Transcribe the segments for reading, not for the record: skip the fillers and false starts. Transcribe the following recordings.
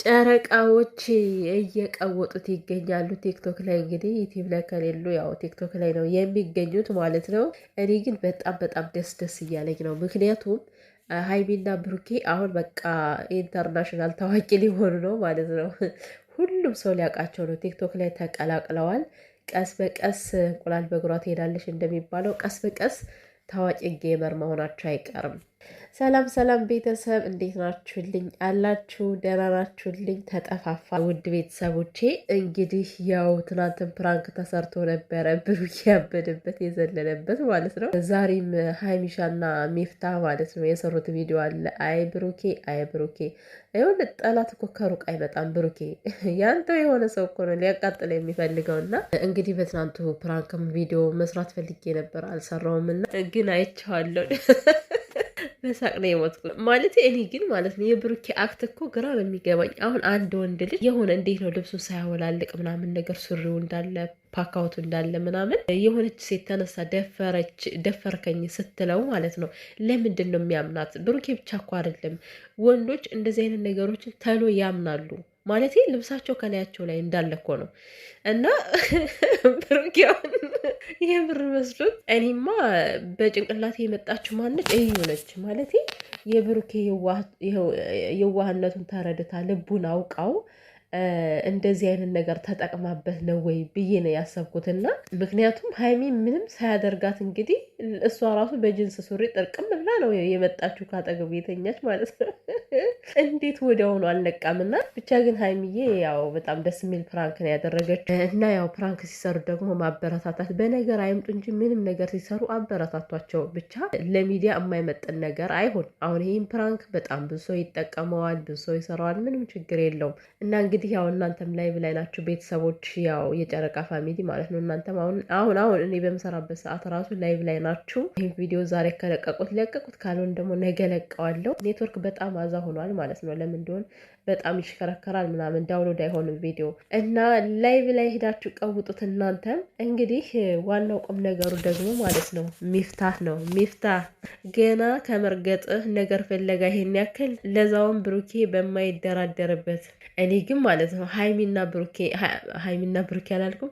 ጨረቃዎች እየቀወጡት ይገኛሉ። ቲክቶክ ላይ እንግዲህ ዩቲዩብ ላይ ከሌሉ ያው ቲክቶክ ላይ ነው የሚገኙት ማለት ነው። እኔ ግን በጣም ደስ እያለኝ ነው። ምክንያቱም ሀይሚና ብሩኬ አሁን በቃ ኢንተርናሽናል ታዋቂ ሊሆኑ ነው ማለት ነው። ሁሉም ሰው ሊያውቃቸው ነው። ቲክቶክ ላይ ተቀላቅለዋል። ቀስ በቀስ እንቁላል በእግሯ ትሄዳለች እንደሚባለው ቀስ በቀስ ታዋቂ ጌመር መሆናቸው አይቀርም። ሰላም ቤተሰብ እንዴት ናችሁልኝ? አላችሁ ደህና ናችሁልኝ? ተጠፋፋ ውድ ቤተሰቦቼ እንግዲህ ያው ትናንትን ፕራንክ ተሰርቶ ነበረ፣ ብሩኬ ያበደበት የዘለለበት ማለት ነው። ዛሬም ሀይሚሻና ሚፍታ ማለት ነው የሰሩት ቪዲዮ አለ። አይ ብሩኬ ይሁን ጠላት እኮ ከሩቅ አይመጣም። ብሩኬ ያንተው የሆነ ሰው እኮ ነው ሊያቃጥል የሚፈልገው። እና እንግዲህ በትናንቱ ፕራንክም ቪዲዮ መስራት ፈልጌ ነበር አልሰራውም፣ እና ግን አይቼዋለሁ። በሳቅ ነው የሞትኩት ማለት እኔ ግን ማለት ነው የብሩኬ አክት እኮ ግራ ነው የሚገባኝ። አሁን አንድ ወንድ ልጅ የሆነ እንዴት ነው ልብሱ ሳያወላልቅ ምናምን ነገር ሱሪው እንዳለ ፓካውቱ እንዳለ ምናምን የሆነች ሴት ተነሳ ደፈርከኝ ስትለው ማለት ነው ለምንድን ነው የሚያምናት? ብሩኬ ብቻ እኮ አይደለም ወንዶች እንደዚህ አይነት ነገሮችን ተሎ ያምናሉ። ማለት ልብሳቸው ከላያቸው ላይ እንዳለ እኮ ነው። እና ብሩኬውን የምር መስሎት እኔማ በጭንቅላቴ የመጣችው ማነች እዩ ነች። ማለት የብሩኬ የዋህነቱን ተረድታ ልቡን አውቃው እንደዚህ አይነት ነገር ተጠቅማበት ነው ወይ ብዬ ነው ያሰብኩትና ምክንያቱም ሀይሚ ምንም ሳያደርጋት እንግዲህ እሷ ራሱ በጅንስ ሱሪ ጥርቅም ብላ ነው የመጣችው ካጠገቡ የተኛች ማለት ነው። እንዴት ወዲያውኑ አልነቃምና ብቻ ግን ሀይሚዬ ያው በጣም ደስ የሚል ፕራንክ ነው ያደረገችው። እና ያው ፕራንክ ሲሰሩ ደግሞ ማበረታታት በነገር አይምጡ እንጂ ምንም ነገር ሲሰሩ አበረታቷቸው። ብቻ ለሚዲያ የማይመጥን ነገር አይሆን። አሁን ይህም ፕራንክ በጣም ብዙ ሰው ይጠቀመዋል፣ ብዙ ሰው ይሰራዋል፣ ምንም ችግር የለውም። እና እንግዲህ ያው እናንተም ላይቭ ላይ ናችሁ ቤተሰቦች፣ ያው የጨረቃ ፋሚሊ ማለት ነው። እናንተም አሁን እኔ በምሰራበት ሰዓት ራሱ ላይቭ ላይ ናችሁ። ይህ ቪዲዮ ዛሬ ከለቀቁት ለቀቁት፣ ካልሆን ደግሞ ነገ ለቀዋለሁ። ኔትወርክ በጣም አዛ ሆኗል ማለት ነው። ለምን እንደሆነ በጣም ይሽከረከራል ምናምን ዳውንሎድ አይሆንም ቪዲዮ እና ላይቭ ላይ ሄዳችሁ ቀውጡት። እናንተም እንግዲህ ዋናው ቁም ነገሩ ደግሞ ማለት ነው ሚፍታህ ነው። ሚፍታህ ገና ከመርገጥህ ነገር ፈለጋ ይሄን ያክል ለዛውም ብሩኬ በማይደራደርበት። እኔ ግን ማለት ነው ሀይሚና ብሩኬ አላልኩም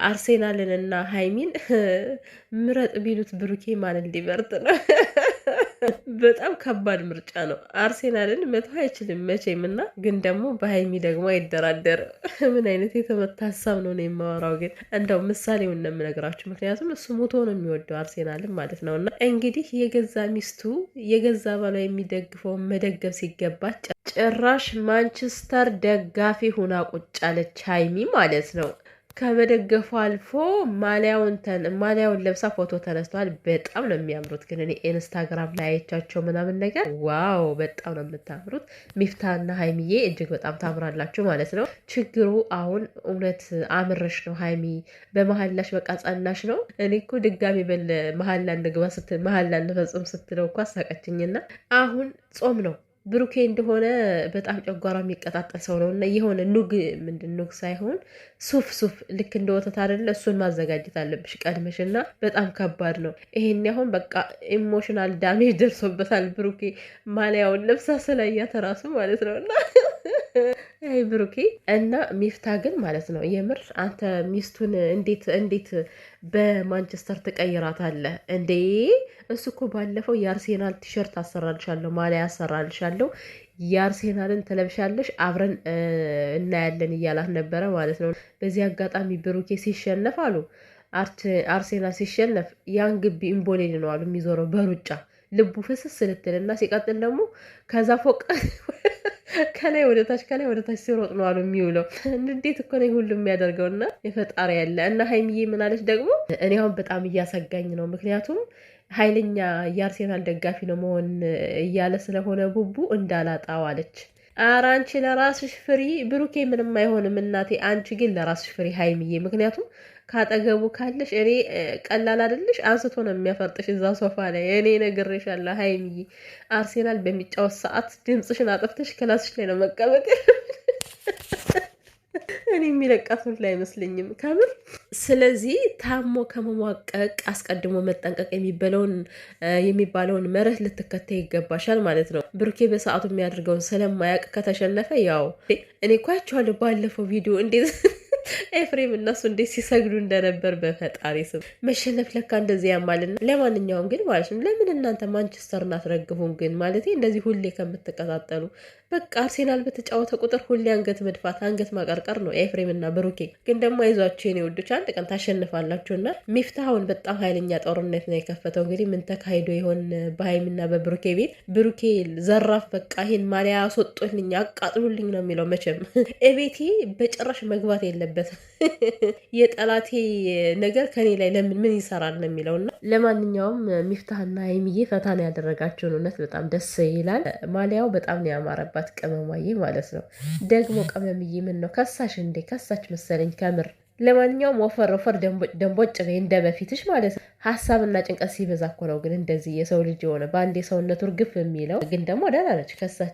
አርሴናልን እና ሀይሚን ምረጥ ቢሉት ብሩኬ ማንን ሊመርጥ ነው? በጣም ከባድ ምርጫ ነው። አርሴናልን መተው አይችልም መቼም እና ግን ደግሞ በሀይሚ ደግሞ አይደራደርም። ምን አይነት የተመታ ሀሳብ ነው የማወራው። ግን እንደው ምሳሌውን ነው የምነግራችሁ፣ ምክንያቱም እሱ ሞቶ ነው የሚወደው አርሴናልን ማለት ነው። እና እንግዲህ የገዛ ሚስቱ የገዛ ባሏ የሚደግፈው መደገፍ ሲገባት ጭራሽ ማንቸስተር ደጋፊ ሁና ቁጭ አለች ሀይሚ ማለት ነው። ከመደገፉ አልፎ ማሊያውን ለብሳ ፎቶ ተነስተዋል። በጣም ነው የሚያምሩት። ግን እኔ ኢንስታግራም ላይ አይቻቸው ምናምን ነገር ዋው በጣም ነው የምታምሩት። ሚፍታና ሀይሚዬ እጅግ በጣም ታምራላችሁ ማለት ነው። ችግሩ አሁን እውነት አምረሽ ነው ሀይሚ በመሀላሽ በቃ ጸናሽ ነው። እኔ እኮ ድጋሚ መሀላ እንግባ መሀላ እንፈጽም ስትለው እኮ አሳቀችኝና አሁን ጾም ነው ብሩኬ እንደሆነ በጣም ጨጓራ የሚቀጣጠል ሰው ነው። እና የሆነ ኑግ ሳይሆን ሱፍ ልክ እንደ ወተት አይደለ? እሱን ማዘጋጀት አለብሽ ቀድመሽ። እና በጣም ከባድ ነው ይሄን። አሁን በቃ ኢሞሽናል ዳሜጅ ደርሶበታል ብሩኬ ማሊያውን ለብሳ ስላያት ራሱ ማለት ነው። እና አይ ብሩኬ እና ሚፍታ ግን ማለት ነው የምር አንተ ሚስቱን እንዴት በማንቸስተር ትቀይራታለህ እንዴ? እሱ እኮ ባለፈው የአርሴናል ቲሸርት አሰራልሻለሁ ማሊያ አሰራልሻለሁ የአርሴናልን ተለብሻለሽ አብረን እናያለን እያላት ነበረ ማለት ነው። በዚህ አጋጣሚ ብሩኬ ሲሸነፍ አሉ አርሴናል ሲሸነፍ ያን ግቢ ኢምቦሌድ ነው አሉ የሚዞረው በሩጫ ልቡ ፍስስ ስልትል እና ሲቀጥል ደግሞ ከዛ ፎቅ ከላይ ወደ ታች ሲሮጥ ነው አሉ የሚውለው። እንዴት እኮ ነው ሁሉ የሚያደርገው። እና የፈጣሪ ያለ እና ሀይሚዬ ምናለች ደግሞ እኔ አሁን በጣም እያሰጋኝ ነው። ምክንያቱም ኃይለኛ የአርሴናል ደጋፊ ነው መሆን እያለ ስለሆነ ቡቡ እንዳላጣው አለች። ኧረ አንቺ ለራስሽ ፍሪ ብሩኬ ምንም አይሆንም እናቴ። አንቺ ግን ለራስሽ ፍሪ ሀይሚዬ። ምክንያቱም ካጠገቡ ካለሽ እኔ ቀላል አይደለሽ፣ አንስቶ ነው የሚያፈርጥሽ እዛ ሶፋ ላይ። እኔ ነግሬሻለሁ ሀይሚዬ፣ አርሴናል በሚጫወት ሰዓት ድምፅሽን አጥፍተሽ ክላስሽ ላይ ነው መቀመጥ። እኔ የሚለቃት ሁላ አይመስለኝም ከምር። ስለዚህ ታሞ ከመሟቀቅ አስቀድሞ መጠንቀቅ የሚባለውን መርህ ልትከተይ ይገባሻል ማለት ነው። ብሩኬ በሰዓቱ የሚያደርገውን ስለማያውቅ ከተሸነፈ ያው እኔ እኮ አይቼዋለሁ ባለፈው ቪዲዮ እንዴት ኤፍሬም እነሱ እንዴት ሲሰግዱ እንደነበር በፈጣሪ ስም። መሸነፍ ለካ እንደዚህ ያማልና። ለማንኛውም ግን ማለት ነው ለምን እናንተ ማንቸስተርን አትረግፉም ግን? ማለት እንደዚህ ሁሌ ከምትቀጣጠሉ በቃ አርሴናል በተጫወተ ቁጥር ሁሌ አንገት መድፋት አንገት ማቀርቀር ነው ኤፍሬም እና ብሩኬ። ግን ደግሞ አይዟችሁ የኔ ውዶች አንድ ቀን ታሸንፋላችሁና ሚፍታሁን በጣም ኃይለኛ ጦርነት ነው የከፈተው። እንግዲህ ምን ተካሂዶ ይሆን በሀይሚና በብሩኬ ቤት? ብሩኬ ዘራፍ በቃ ይሄን ማሊያ አስወጡልኝ አቃጥሉልኝ ነው የሚለው። መቼም እቤቴ በጭራሽ መግባት የለበትም የጠላቴ ነገር ከኔ ላይ ለምን ምን ይሰራል ነው የሚለውና ለማንኛውም ሚፍታህና ሀይሚዬ ፈታ ነው ያደረጋችሁን። እውነት በጣም ደስ ይላል። ማሊያው በጣም ነው ያማረባት ቅመማዬ ማለት ነው። ደግሞ ቅመምዬ ምን ነው ከሳሽ እንዴ? ከሳች መሰለኝ ከምር። ለማንኛውም ወፈር ወፈር ደንቦጭ በይ እንደ በፊትሽ ማለት ነው። ሀሳብና ጭንቀት ሲበዛ እኮ ነው ግን እንደዚህ የሰው ልጅ የሆነ በአንድ የሰውነቱ እርግፍ የሚለው። ግን ደግሞ ደህና ነች ከሳች